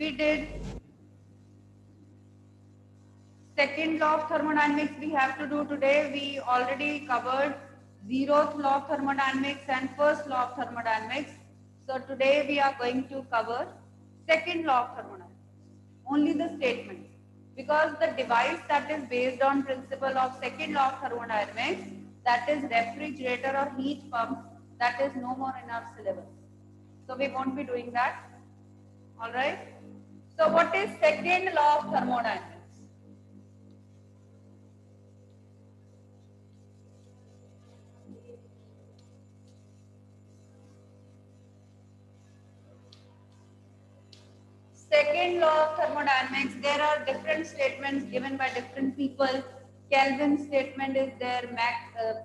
we did second law of thermodynamics we have to do today. We already covered zeroth law of thermodynamics and first law of thermodynamics. So today we are going to cover second law of thermodynamics, only the statements, because the device that is based on principle of second law of thermodynamics, that is refrigerator or heat pump, that is no more in our syllabus. So we won't be doing that. All right. So what is second law of thermodynamics? Second law of thermodynamics, there are different statements given by different people. Kelvin statement is there,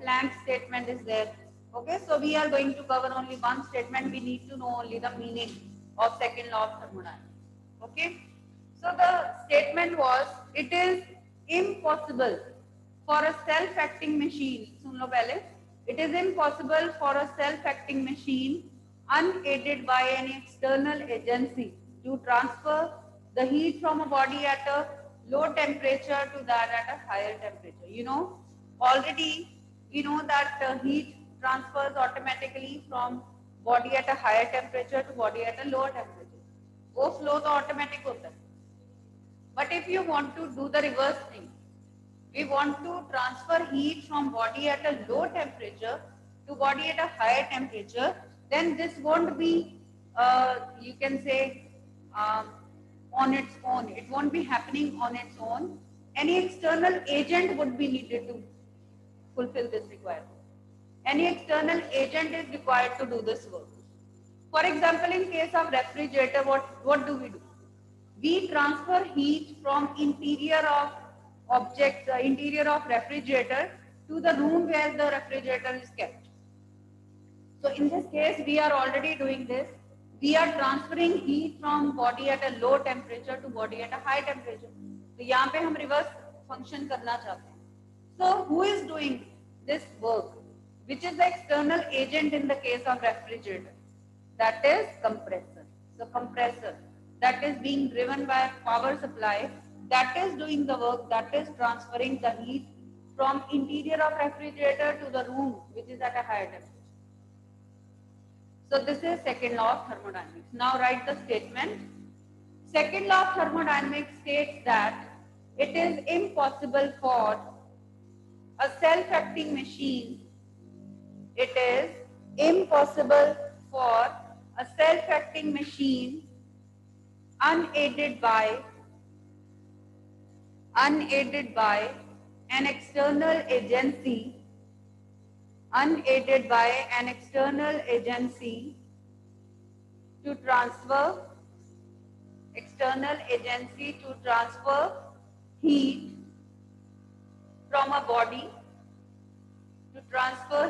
Planck statement is there. Okay, so we are going to cover only one statement. We need to know only the meaning of second law of thermodynamics. Okay, so the statement was, it is impossible for a self-acting machine. सुन लो पहले. It is impossible for a self-acting machine unaided by any external agency to transfer the heat from a body at a low temperature to that at a higher temperature. You know, already you know that heat transfers automatically from body at a higher temperature to body at a lower temperature. वो flow तो automatic होता है. But if you want to do the reverse thing, we want to transfer heat from body at a low temperature to body at a higher temperature, then this won't be, you can say, on its own. It won't be happening on its own. Any external agent would be needed to fulfill this requirement. Any external agent is required to do this work. For example, in case of refrigerator, what do? We transfer heat from interior of object, interior of refrigerator to the room where the refrigerator is kept. So in this case, we are already doing this. We are transferring heat from body at a low temperature to body at a high temperature. तो यहाँ पे हम reverse function करना चाहते हैं. So who is doing this work? Which is the external agent in the case of refrigerator? That is compressor. So compressor that is being driven by a power supply, that is doing the work, that is transferring the heat from interior of refrigerator to the room which is at a higher temperature. So this is second law of thermodynamics. Now write the statement. Second law of thermodynamics states that it is impossible for a self-acting machine. It is impossible for a self-acting machine unaided by an external agency, to transfer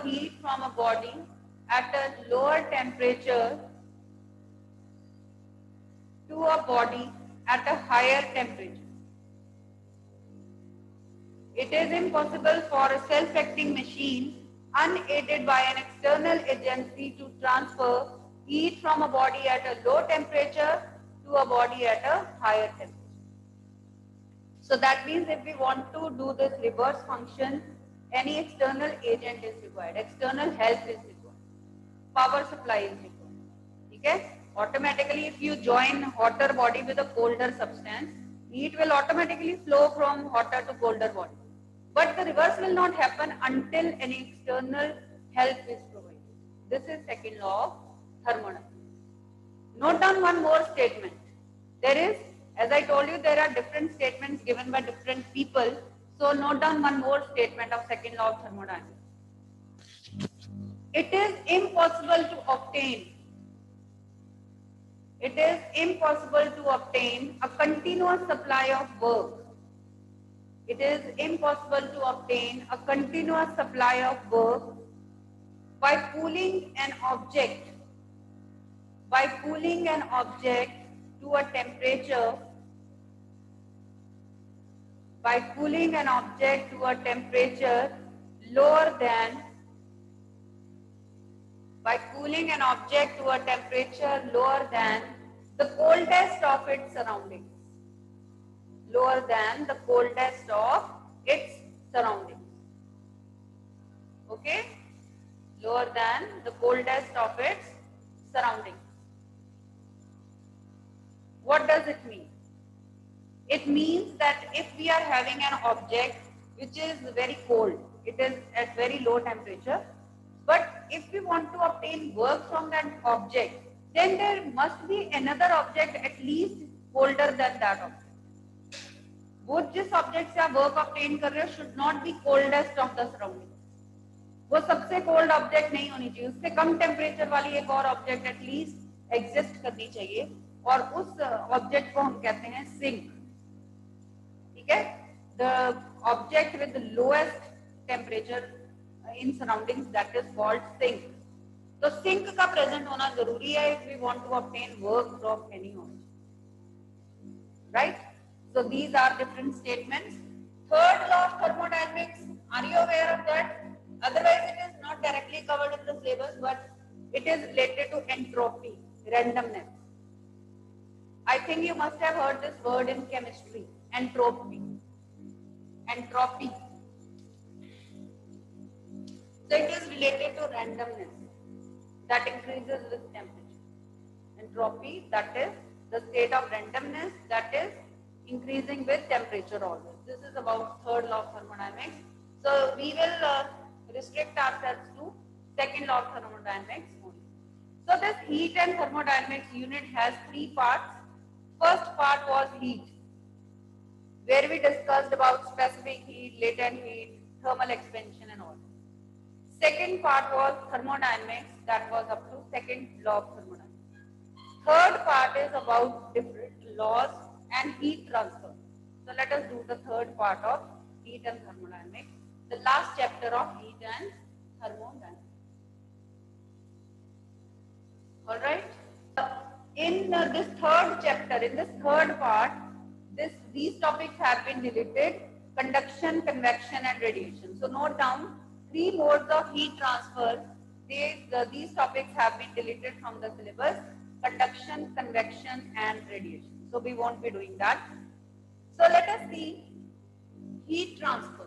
heat from a body at a lower temperature to a body at a higher temperature. It is impossible for a self-acting machine unaided by an external agency to transfer heat from a body at a low temperature to a body at a higher temperature. So that means if we want to do this reverse function, any external agent is required, external help is required, power supply is required. Okay? Automatically, if you join hotter body with a colder substance, heat will automatically flow from hotter to colder body. But the reverse will not happen until any external help is provided. This is second law of thermodynamics. Note down one more statement. There is, as I told you, there are different statements given by different people. So note down one more statement of second law of thermodynamics. It is impossible to obtain a continuous supply of work. It is impossible to obtain a continuous supply of work by cooling an object to a temperature lower than the coldest of its surroundings, lower than the coldest of its surroundings. Okay, lower than the coldest of its surroundings. What does it mean? It means that if we are having an object which is very cold, it is at very low temperature, but if we want to obtain work from that object, then there must be another object at least colder than that object. वो जिस object से आप work obtain कर रहे हो should not be coldest of the surrounding, वो सबसे cold object नहीं होनी चाहिए, उससे कम टेम्परेचर वाली एक और ऑब्जेक्ट एटलीस्ट एग्जिस्ट करनी चाहिए, और उस ऑब्जेक्ट को हम कहते हैं सिंक. ठीक है, the object with the lowest temperature in surroundings that is called sink. तो सिंक का प्रेजेंट होना जरूरी है if we want to obtain work from any object, right? So these are different statements. Third law of thermodynamics, are you aware of that? Otherwise it is not directly covered in the syllabus, but it is related to entropy, randomness. I think you must have heard this word in chemistry, entropy. Entropy. So it is related to randomness that increases with temperature. Entropy, that is the state of randomness that is increasing with temperature always. This is about third law of thermodynamics. So we will restrict ourselves to second law of thermodynamics only. So this heat and thermodynamics unit has three parts. First part was heat, where we discussed about specific heat, latent heat, thermal expansion and all. Second part was thermodynamics, that was up to second law of thermodynamics. Third part is about different laws and heat transfer. So let us do the third part of heat and thermodynamics, the last chapter of heat and thermodynamics. All right. In this third chapter, in this third part, these topics have been deleted: conduction, convection, and radiation. So note down three modes of heat transfer. These topics have been deleted from the syllabus: conduction, convection, and radiation. So we won't be doing that. So let us see heat transfer.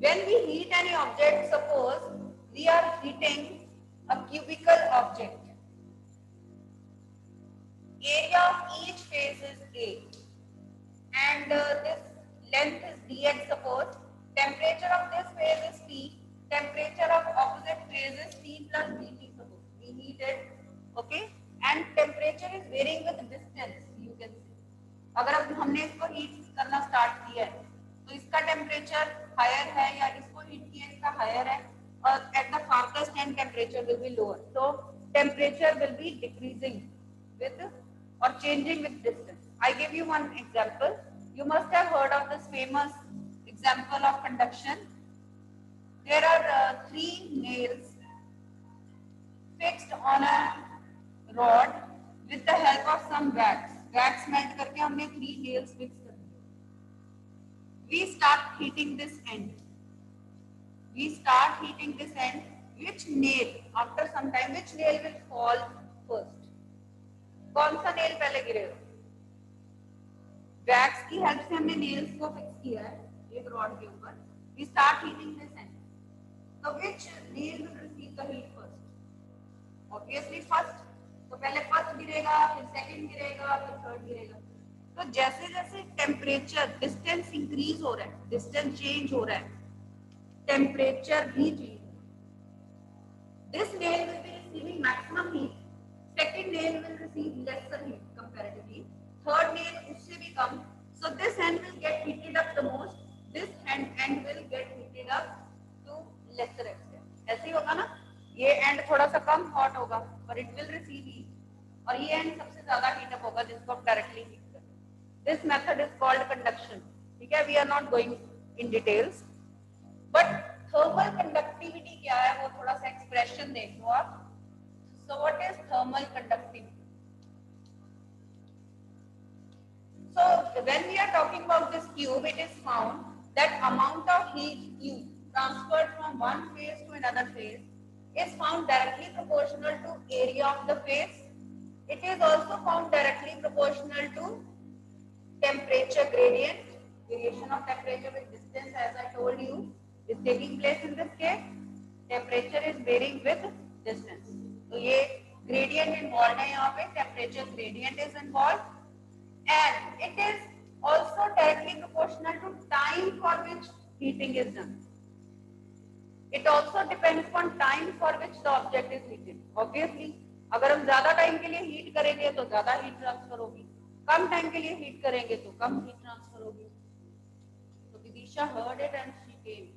When we heat any object, suppose we are heating a cubical object. Area of each face is A, and this length is dx. Suppose temperature of this phase is T, temperature of opposite phase is T plus dt. Suppose we heat it, okay, and temperature is varying with distance. अगर अब हमने इसको heat करना start किया है तो इसका temperature higher है, या इसको हीट किया इसका हायर है, और at the farthest end temperature will be lower. So temperature will be decreasing with और changing with distance. I give you one example. You must have heard of this famous example of conduction. There are three nails fixed on a rod with the help of some wax. Wax melt करके हमने three nails fix कर दिए. We start heating this end. We start heating this end. Which nail, after some time, which nail will fall first? कौन सा nail पहले गिरेगा? Wax की help से हमने नेल्स को फिक्स किया है एक रॉड के ऊपर. We start heating this end. So which nail will receive the heat first? Obviously first. तो पहले फर्स्ट गिरेगा, फिर सेकंड गिरेगा, फिर थर्ड गिरेगा. तो जैसे जैसे टेम्परेचर डिस्टेंस इंक्रीज हो रहा है, डिस्टेंस चेंज हो रहा है, टेम्परेचर भी चेंज हो रहा है. This nail will be receiving maximum heat, second nail will receive lesser heat comparatively, third nail उससे भी कम. So this end will get heated up the most, this end will get heated up to lesser extent. ऐसे ही होगा ना, ये and थोड़ा सा कम हॉट होगा पर इट विल रिसीव हीट, और ये एंड सबसे ज्यादा हीट अप होगा जिसको आप डायरेक्टली हीट कर. This method is called conduction. ठीक है, we are not going in details, but thermal conductivity क्या है वो थोड़ा सा एक्सप्रेशन देख लो आप. So what is thermal conductivity? So when we are talking about this cube, it is found that amount of heat Q transferred from one phase to another phase is found directly proportional to area of the phase It is also found directly proportional to temperature gradient. Variation of temperature with distance, as I told you, is taking place in this case. Temperature is varying with distance. तो ये gradient involved है यहाँ पे, temperature gradient is involved, and it is also directly proportional to time for which heating is done. It also depends upon time for which the object is heated. Obviously, अगर हम ज्यादा time के लिए heat करेंगे तो ज्यादा heat transfer होगी, कम time के लिए हीट करेंगे तो कम हीट ट्रांसफर होगी. So Vidisha heard it and she came.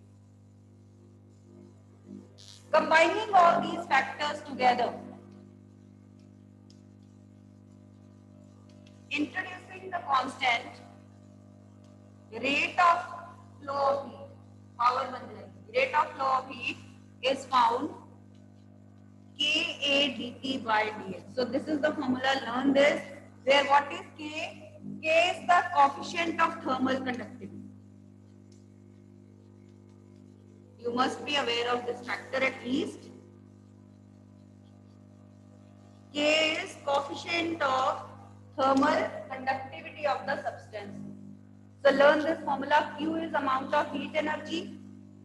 Combining all these factors together, introducing the constant rate of flow of heat, power बन जाएगी. Rate of flow of heat is found Ka dt by dx. So this is the formula. Learn this. Where what is K? K is the coefficient of thermal conductivity. You must be aware of this factor at least. K is coefficient of thermal conductivity of the substance. So learn this formula. Q is amount of heat energy.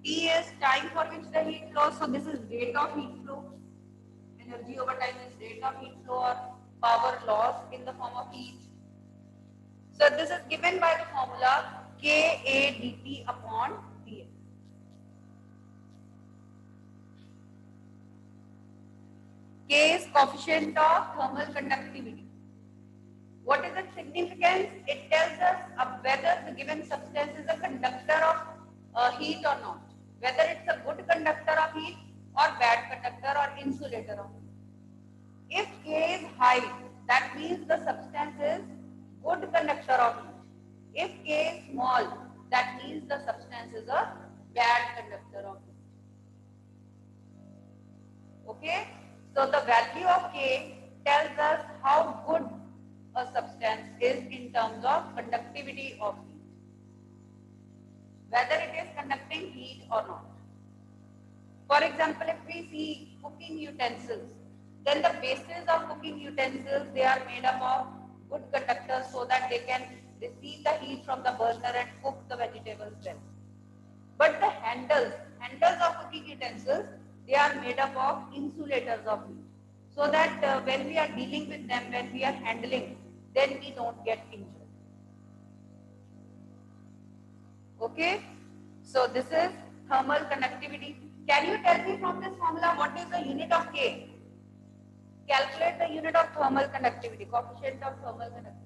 T is time for which the heat flows. So this is rate of heat flow. Energy over time is rate of heat flow or power loss in the form of heat. So this is given by the formula Ka dt upon dx. K is coefficient of thermal conductivity. What is its significance? It tells us whether the given substance is a conductor of heat or not. Whether it's a good conductor of heat or bad conductor or insulator of heat. If K is high, that means the substance is good conductor of heat. If K is small, that means the substance is a bad conductor of heat. Okay? So the value of K tells us how good a substance is in terms of conductivity of heat. Whether it is conducting heat or not. For example, if we see cooking utensils, then the bases of cooking utensils, they are made up of good conductors so that they can receive the heat from the burner and cook the vegetables well. But the handles of cooking utensils, they are made up of insulators of heat. So that when we are dealing with them, when we are handling, then we don't get injured. Okay? So this is thermal conductivity. Can you tell me from this formula what is the unit of K? Calculate the unit of thermal conductivity, coefficient of thermal conductivity.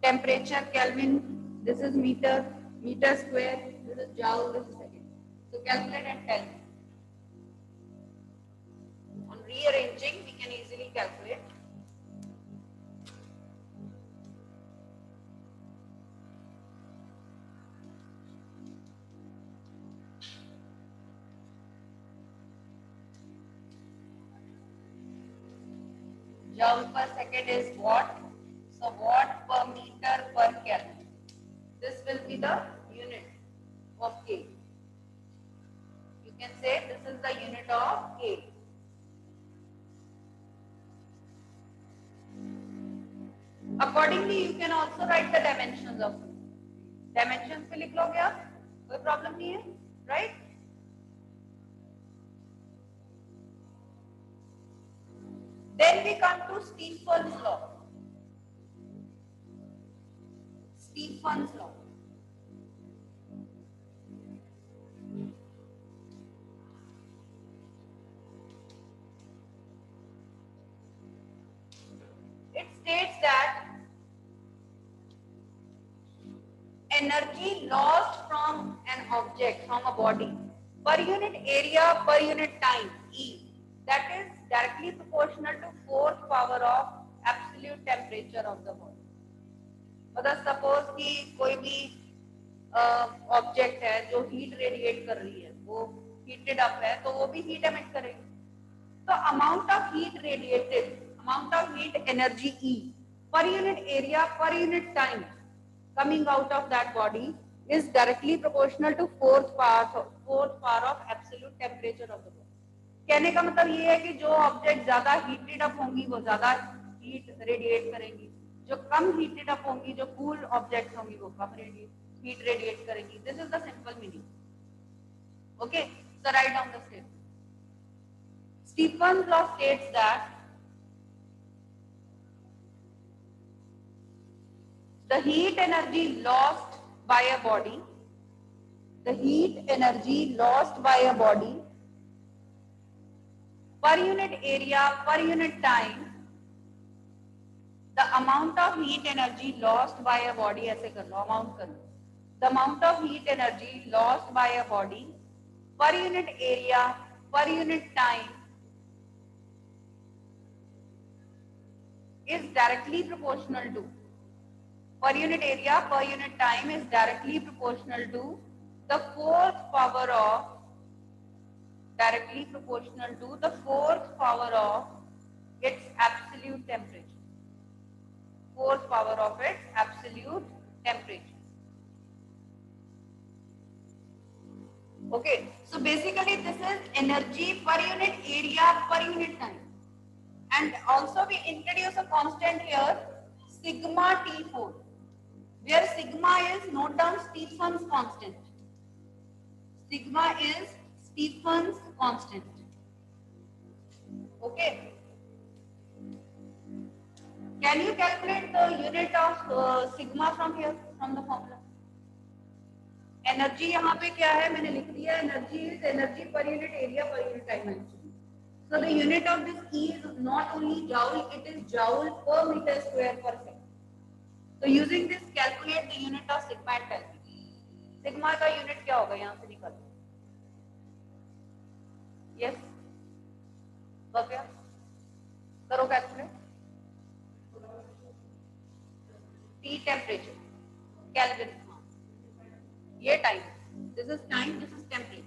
Temperature, Kelvin, this is meter, meter square, this is joule, this is second. So calculate and tell me. On rearranging, we can easily calculate. Joule per second is watt. So watt per meter per Kelvin. This will be the unit of K. You can say this is the unit of K. Accordingly, you can also write the dimensions of it. Dimensions पे लिख लोगे आप, कोई problem नहीं है, right? Then we come to Stephen's law. Stephen's law. It states that energy lost from an object, from a body, per unit area, per unit time, E, that is directly proportional to fourth power of absolute temperature of the body. मतलब suppose कि कोई भी object है जो heat radiate कर रही है, वो हीटेड अप है, तो वो भी हीट एमिट करेगी. तो amount of heat radiated, amount of heat energy E per unit area, per unit time coming out of that body is directly proportional to fourth power of absolute temperature of the body. कहने का मतलब ये है कि जो object ज्यादा heated up होंगी वो ज्यादा हीट रेडिएट करेंगी, जो कम हीटेड अप होंगी, जो कूल ऑब्जेक्ट्स होंगी वो कम हीट रेडिएट करेंगी. This is the simple meaning. Okay, so write down the statement. Stefan's law states that the heat energy lost by a body, the heat energy lost by a body per unit area per unit time, the amount of heat energy lost by a body, ऐसे कर लो, amount कर लो, the amount of heat energy lost by a body per unit area per unit time is directly proportional to, per unit area per unit time is directly proportional to the fourth power of, directly proportional to the fourth power of its absolute temperature, fourth power of its absolute temperature. Okay, so basically this is energy per unit area per unit time. And also we introduce a constant here, sigma T4, where sigma is, note down, Stefan's constant. Sigma is Stefan's constant. Okay. Can you calculate the unit of sigma from here, from the formula? Energy यहाँ पे क्या है, मैंने लिख दिया, energy is energy per unit area per unit time actually. So the unit of this E is not only joule, it is joule per meter square per second. So using this, calculate the unit of sigma and tell me. Sigma का unit क्या होगा, यहाँ से निकालो. Yes. क्या करो calculate. T temperature, Kelvin. ये time. This is time. This is temperature.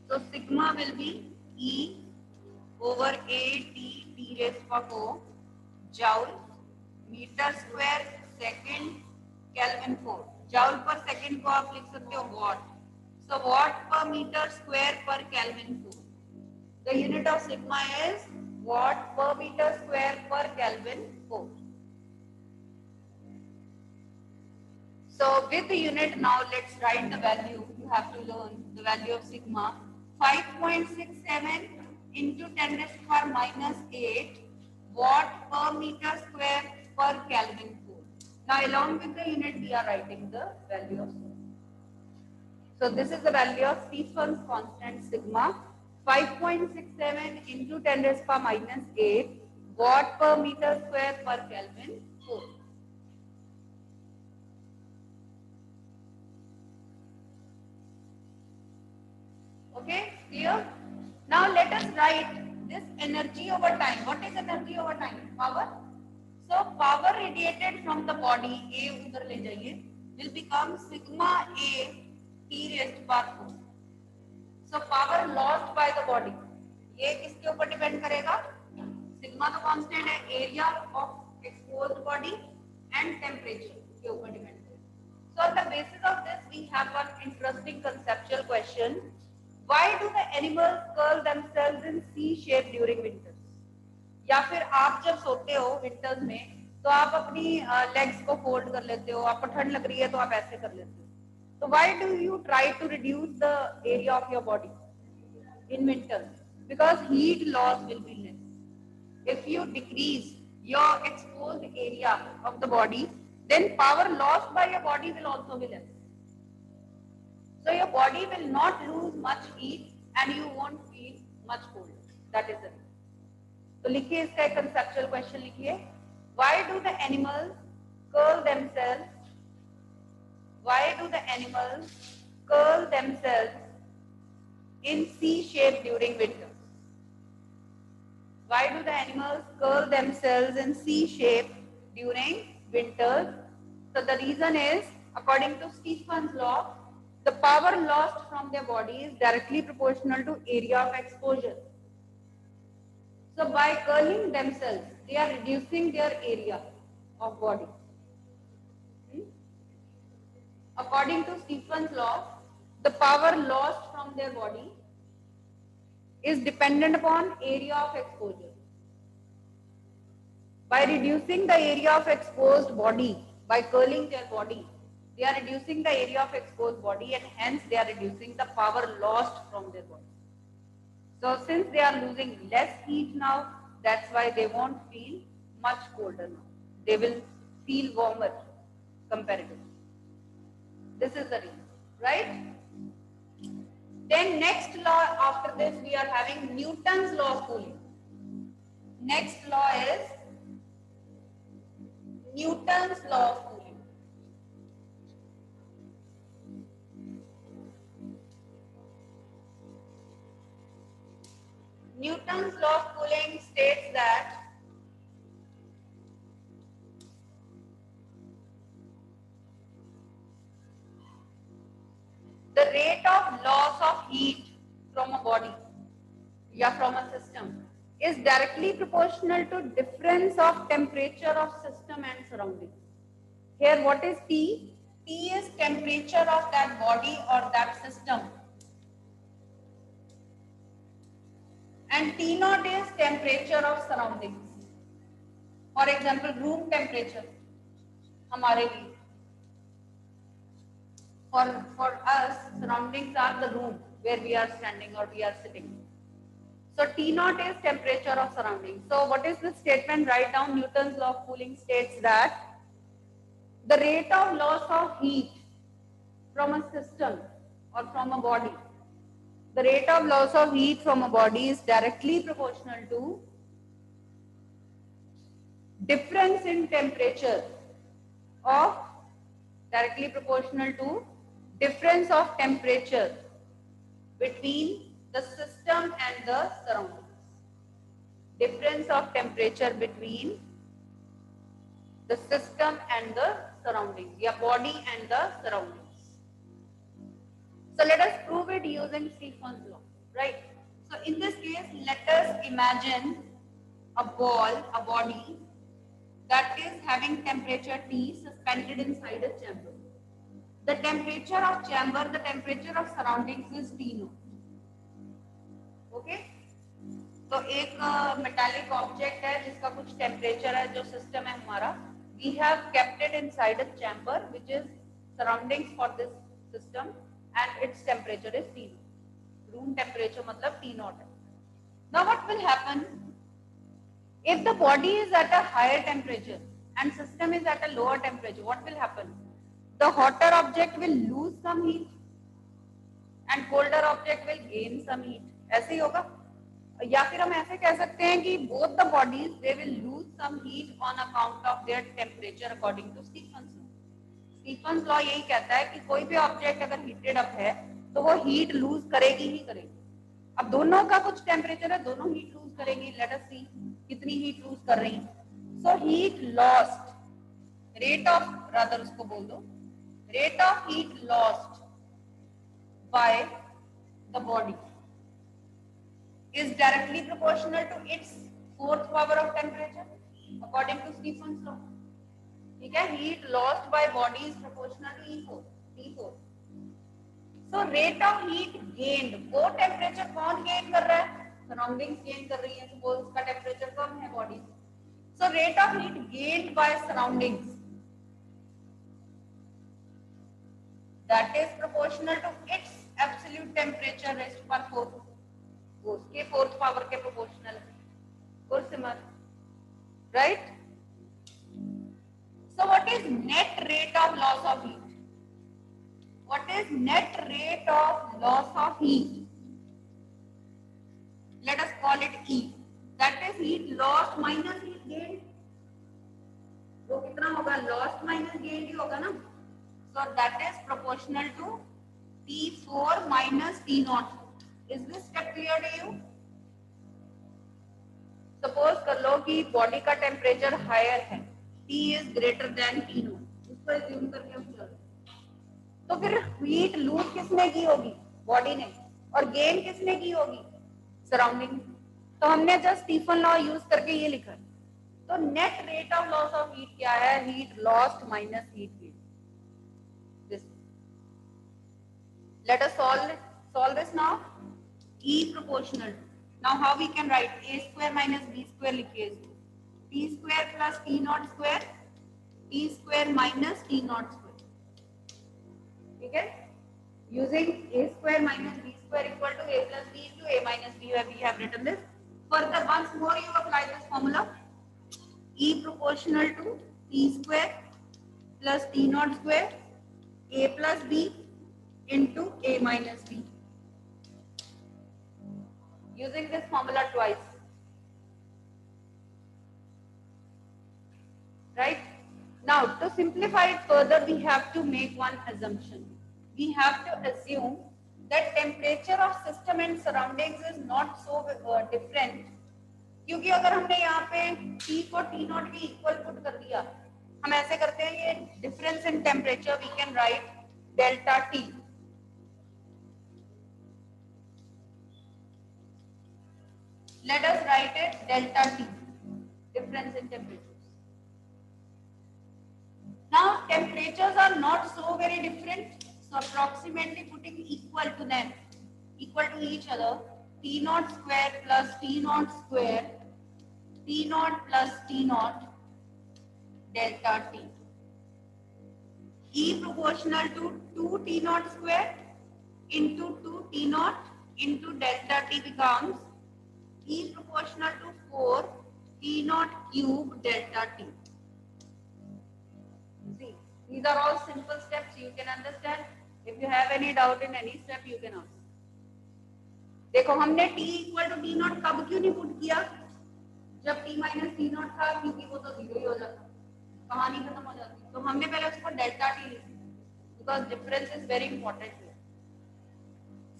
So sigma will be E over A T raised to 4 joule meter square second Kelvin 4. Joule per second को आप लिख सकते हो watt. So watt per meter square per Kelvin 4. The unit of sigma is watt per meter square per Kelvin 4. So with the unit now, let's write the value. You have to learn the value of sigma. 5.67 into 10 raised to power minus 8 watt per meter square per Kelvin 4. Now along with the unit we are writing the value of sigma. So this is the value of Stefan's constant sigma, 5.67 into 10 raised to power minus 8 watt per meter square per Kelvin 4. Okay, clear? Now let us write this energy over time. What is energy over time? Power. So power radiated from the body, A उधर ले जाइए, will become sigma A T raised to power 4. So power lost by the body, ये किसके ऊपर depend करेगा? Sigma तो constant है, area of exposed body and temperature के ऊपर डिपेंड करेगा. So on the basis of this we have one interesting conceptual question. Why do the animals curl themselves in C shape during winters? या फिर आप जब सोते हो विंटर्स में तो आप अपनी लेग्स को फोल्ड कर लेते हो, आपको ठंड लग रही है तो आप ऐसे कर लेते हो. तो why do you try to reduce the area of your body in winters? Because heat loss will be less. If you decrease your exposed area of the body, then power lost by your body will also be less. So your body will not lose much heat and you won't feel much cold. That is it. तो लिखिए इसका एक conceptual question लिखिए. Why do the animals curl themselves? Why do the animals curl themselves in C shape during winters? Why do the animals curl themselves in C shape during winters? So the reason is, according to Stefan's law, the power lost from their body is directly proportional to area of exposure. So by curling themselves, they are reducing their area of body. According to Stephen's law, the power lost from their body is dependent upon area of exposure. By reducing the area of exposed body, by curling their body, they are reducing the area of exposed body, and hence they are reducing the power lost from their body. So since they are losing less heat now, that's why they won't feel much colder now. They will feel warmer comparatively. This is the reason, right? Then next law after this we are having Newton's law of cooling. Next law is Newton's law of cooling. Newton's law of cooling states that the rate of loss of heat from a body, from a system, is directly proportional to difference of temperature of system and surroundings. Here what is T? T is temperature of that body or that system. And T naught is temperature of surroundings. For example, room temperature. हमारे लिए. For us, surroundings are the room where we are standing or we are sitting. So T naught is temperature of surroundings. So what is this statement? Write down. Newton's law of cooling states that the rate of loss of heat from a system or from a body, the rate of loss of heat from a body is directly proportional to difference in temperature of, directly proportional to difference of temperature between the system and the surroundings. Difference of temperature between the system and the surroundings, your body and the surroundings. So let us prove it using Stephen's law, right? So in this case, let us imagine a ball, a body that is having temperature T suspended inside a chamber. The temperature of chamber, the temperature of surroundings is T naught. Okay? तो एक metallic object है जिसका कुछ temperature है, जो system है हमारा. We have kept it inside a chamber which is surroundings for this system and its temperature is T naught. Room temperature मतलब T naught है. Now what will happen? If the body is at a higher temperature and system is at a lower temperature, what will happen? The hotter object will lose some heat and colder object will gain some heat. ऐसे ही होगा. या फिर हम ऐसे कह सकते हैं कि both the bodies they will lose some heat on account of their temperature according to Stephen's law. Stephen's law यही कहता है कि कोई भी ऑब्जेक्ट अगर हीटेड अप है तो वो हीट लूज करेगी ही करेगी. अब दोनों का कुछ टेम्परेचर है, दोनों हीट लूज करेंगे. लेट अस सी कितनी हीट लूज कर रही है. So heat lost, rate of, rather उसको बोल दो, rate of heat lost by the body is directly proportional to its fourth power of temperature according to Stephen's law. ठीक है, heat lost by body is proportional to E4, T4. So rate of heat gained, वो temperature कौन gain कर रहा है? Surroundings gain कर रही है. Suppose उसका temperature कम है body से. So rate of heat gained by surroundings, that is proportional to its absolute temperature raised to power 4. वो उसके फोर्थ पावर के प्रोपोर्शनल है. और similar, right? So what is net rate of loss of heat? What is net rate of loss of heat? Let us call it E. That is heat lost minus heat gain. वो कितना होगा? Lost minus gain ही होगा ना. So that is proportional to T4 minus T naught. Is this step clear to you? Suppose कर लो कि body का temperature higher है, T is greater than T naught. उसको assume करके हम चलो. तो फिर हीट लूज किसने की होगी? बॉडी ने. और गेन किसने की होगी? सराउंडिंग. तो हमने जस्ट स्टीफन लॉ यूज करके ये लिखा. तो net rate of loss of heat क्या है? Heat lost minus heat gain. This. Let us solve this now. E proportional. Now how we can write? A square minus B square लिखिए इसको. T square plus T naught square. T square minus T naught square. ठीक है? Using A square minus B square equal to A plus B into A minus B, we have written this. Further, once more you apply this formula. E proportional to T square plus T naught square. A plus B into A minus B. Using this formula twice. Right? Now, to simplify it further, we have to make one assumption. We have to assume that temperature of system and surroundings is not so different. क्योंकि अगर हमने यहाँ पे T को T naught भी equal put कर दिया, हम ऐसे करते हैं ये difference in temperature we can write delta T. Let us write it delta T, difference in temperatures. Now temperatures are not so very different, so approximately putting equal to them, equal to each other, T naught square plus T naught square, T naught plus T naught, delta T. E proportional to 2 T naught square into 2 T naught into delta T becomes E proportional to 4 T naught cube delta T. See, these are all simple steps you can understand. If you have any doubt in any step, you can ask. देखो हमने T equal to T naught कब क्यों नहीं put किया? जब T minus T naught था, क्योंकि वो तो 0 ही हो जाता, कहानी खत्म हो जाती. तो हमने पहले उसको delta T लिखा, because difference is very important here.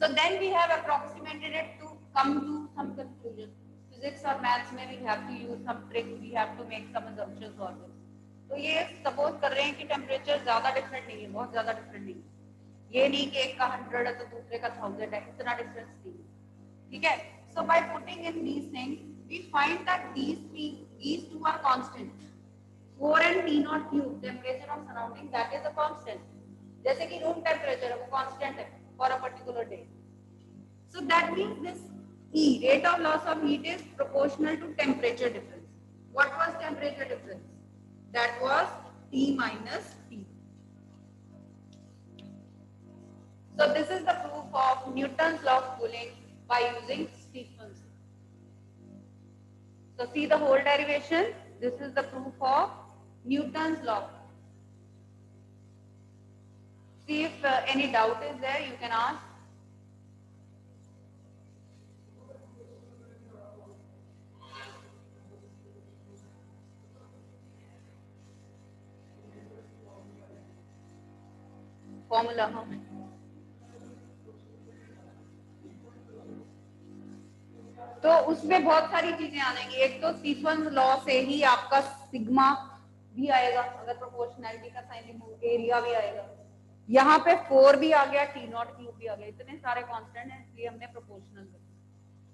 So then we have approximated it to come to some conclusion. Physics or maths में we have to use some tricks, we have to make some assumptions or this. तो ये suppose कर रहे हैं कि temperature ज्यादा different नहीं है, बहुत ज्यादा डिफरेंट नहीं है. ये नहीं कि एक का 100 है तो दूसरे का 1000 है, इतना डिफरेंस नहीं है. ठीक है? So by putting in these things we find that these two are constant. 4 and T naught cube temperature of surrounding that is a constant. जैसे कि रूम टेम्परेचर है वो कांस्टेंट है for a particular day. So that means this E rate of loss of heat is proportional to temperature difference. What was temperature difference? That was T minus T. So this is the proof of Newton's law of cooling by using Stephen's. So see the whole derivation. This is the proof of Newton's law. See if any doubt is there, you can ask. Formula हाँ, तो उसमें बहुत सारी चीजें आ जाएंगी. एक तो Stephen's law से ही आपका सिग्मा भी आएगा, अगर प्रोपोर्शनैलिटी का साइन रिमूव, एरिया भी आएगा. यहाँ पे 4 भी आ गया, T नॉट क्यूब भी आ गया. इतने सारे कांस्टेंट हैं, इसलिए हमने प्रोपोर्शनल कर.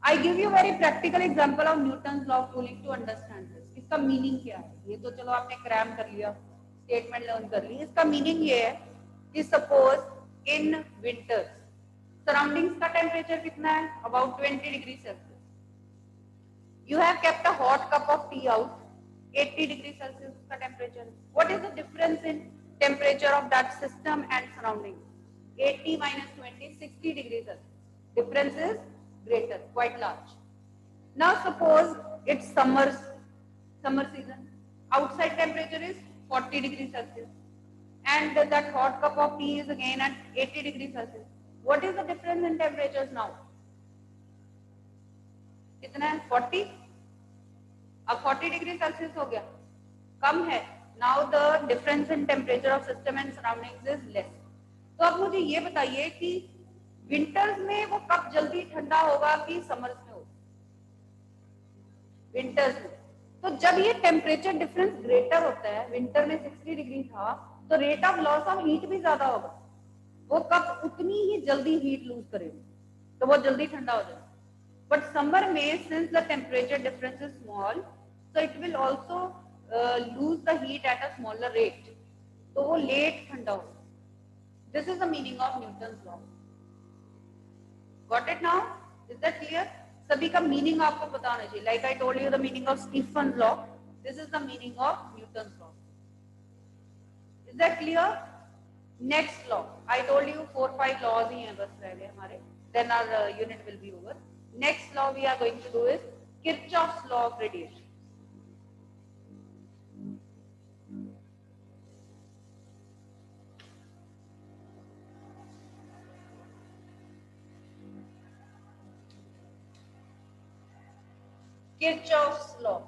I give you very practical example of Newton's law of cooling to understand this. इसका मीनिंग क्या है? ये तो चलो आपने क्रैम कर लिया, स्टेटमेंट लर्न कर ली. इसका मीनिंग ये है कि सपोज इन विंटर्स सराउंडिंग्स का टेम्परेचर कितना है? About 20 degree Celsius. You have kept a hot cup of tea out, 80 degrees Celsius का temperature. What is the difference in temperature of that system and surroundings? 80 minus 20, 60 degrees Celsius. Difference is greater, quite large. Now suppose it's summer season. Outside temperature is 40 degrees Celsius, and that hot cup of tea is again at 80 degrees Celsius. What is the difference in temperatures now? कितना है? 40. अब 40 degree Celsius हो गया, कम है. Now the difference in temperature of system and surroundings is less. तो अब मुझे ये बताइए कि विंटर्स में वो कब जल्दी ठंडा होगा कि समर्स में होगा? विंटर्स में. तो जब ये टेम्परेचर डिफरेंस ग्रेटर होता है, विंटर में 60 डिग्री था, तो rate of loss of heat भी ज्यादा होगा. वो कब उतनी ही जल्दी हीट लूज करेगा, तो वो जल्दी ठंडा हो जाएगा. But summer में since the temperature difference is small, so it will also lose the heat at a smaller rate. तो वो late ठंडा हो. This is the meaning of Newton's law. Got it now? Is that clear? सभी का meaning आपको पता होना चाहिए. Like I told you the meaning of Stephen's law. This is the meaning of Newton's law. Is that clear? Next law. I told you 4-5 laws ही हैं बस रह गए हमारे. Then our unit will be over. Next law we are going to do is Kirchhoff's law of radiation. Kirchhoff's law.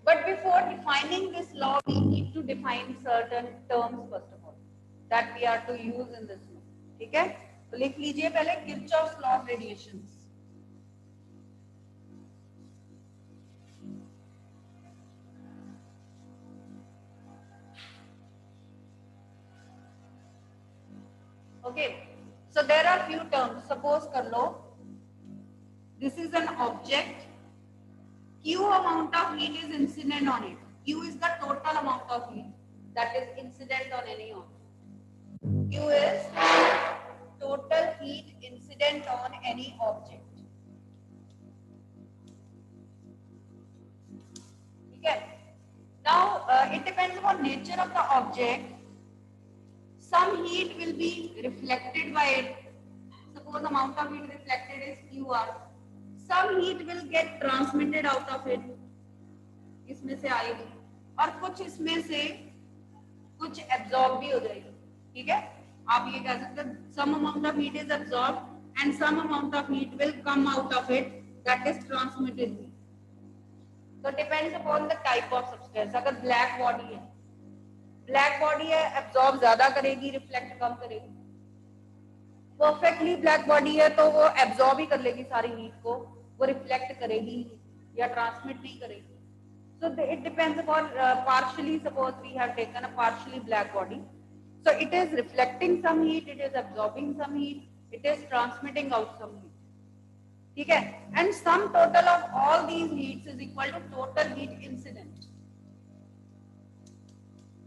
But before defining this law, we need to define certain terms first of all that we are to use in this law. ठीक है? तो लिख लीजिए पहले Kirchhoff's law of radiations. Okay. So there are few terms. Suppose कर लो, this is an object. Q amount of heat is incident on it. Q is the total amount of heat that is incident on any object. Q is total heat incident on any object. Okay. Now it depends upon nature of the object. Some heat will be reflected by it. Suppose amount of heat reflected is QR. Some heat will get transmitted out of it. इसमें से आएगी और कुछ इसमें से कुछ absorb भी हो जाएगी. ठीक है? आप ये कह सकते हैं some amount of heat is absorbed and some amount of heat will come out of it, that is transmitted heat. So depends upon the type of substance. अगर black body है, ब्लैक बॉडी है, absorb ज्यादा करेगी, reflect कम करेगी. Perfectly black body है तो वो absorb ही कर लेगी सारी हीट को, वो रिफ्लेक्ट करेगी या ट्रांसमिट नहीं करेगी. So it depends upon partially. Suppose we have taken a partially black body, so it is reflecting some heat, it is absorbing some heat, it is transmitting out some heat. ठीक है? And sum total of all these heats is equal to total heat incident.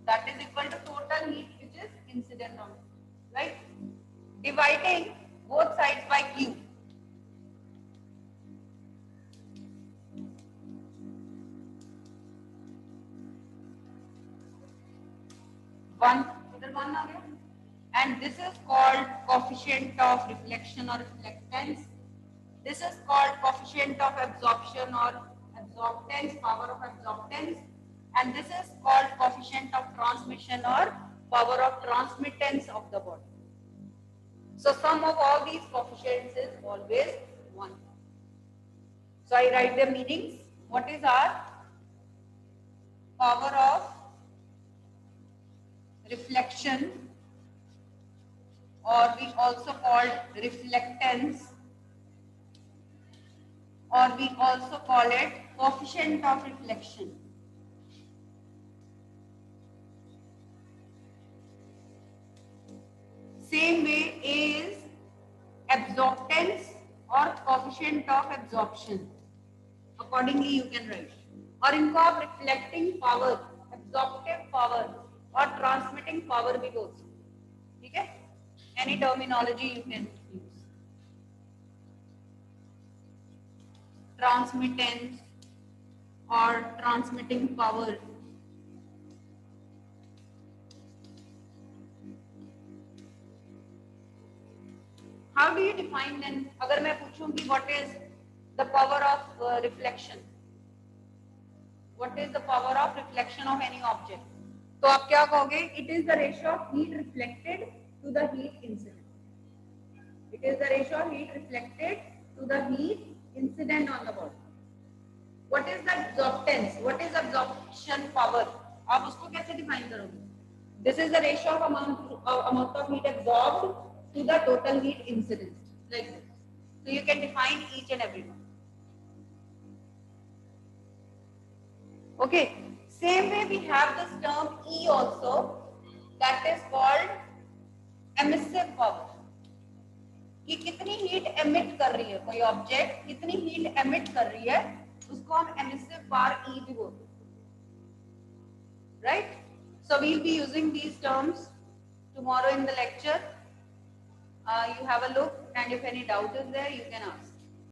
That is equal to total heat which is incident on it, right? Dividing both sides by Q. One, इधर one आ गया. And this is called coefficient of reflection or reflectance. This is called coefficient of absorption or absorptance, power of absorptance. And this is called coefficient of transmission or power of transmittance of the body. So sum of all these coefficients is always 1. So I write the meanings. What is our power of reflection, or we also called reflectance, or we also call it coefficient of reflection. Same way, A is absorptance or coefficient of absorption. Accordingly, you can write. और इनको आप reflecting power, absorptive power और transmitting power भी बोल सकते. ठीक है? Any terminology you can use. Transmittance or transmitting power. How do you define then? अगर मैं पूछूंगी what is the power of reflection? What is the power of reflection of any object? तो आप क्या कहोगे? It is the ratio of heat reflected to the heat incident. It is the ratio of heat reflected to the heat incident on the body. What is the absorptance? What is absorption power? आप उसको कैसे define करोगे? This is the ratio of amount of heat absorbed to the total heat incidence, like this. So you can define each and every one. Okay. Same way we have this term E also, that is called emissive power. कि कितनी heat emit कर रही है कोई object, कितनी heat emit कर रही है, उसको हम एमिसिव पावर ई भी बोलते हैं, right. So we'll be using these terms tomorrow in the lecture. You have a look, and if any doubt is there, you can ask.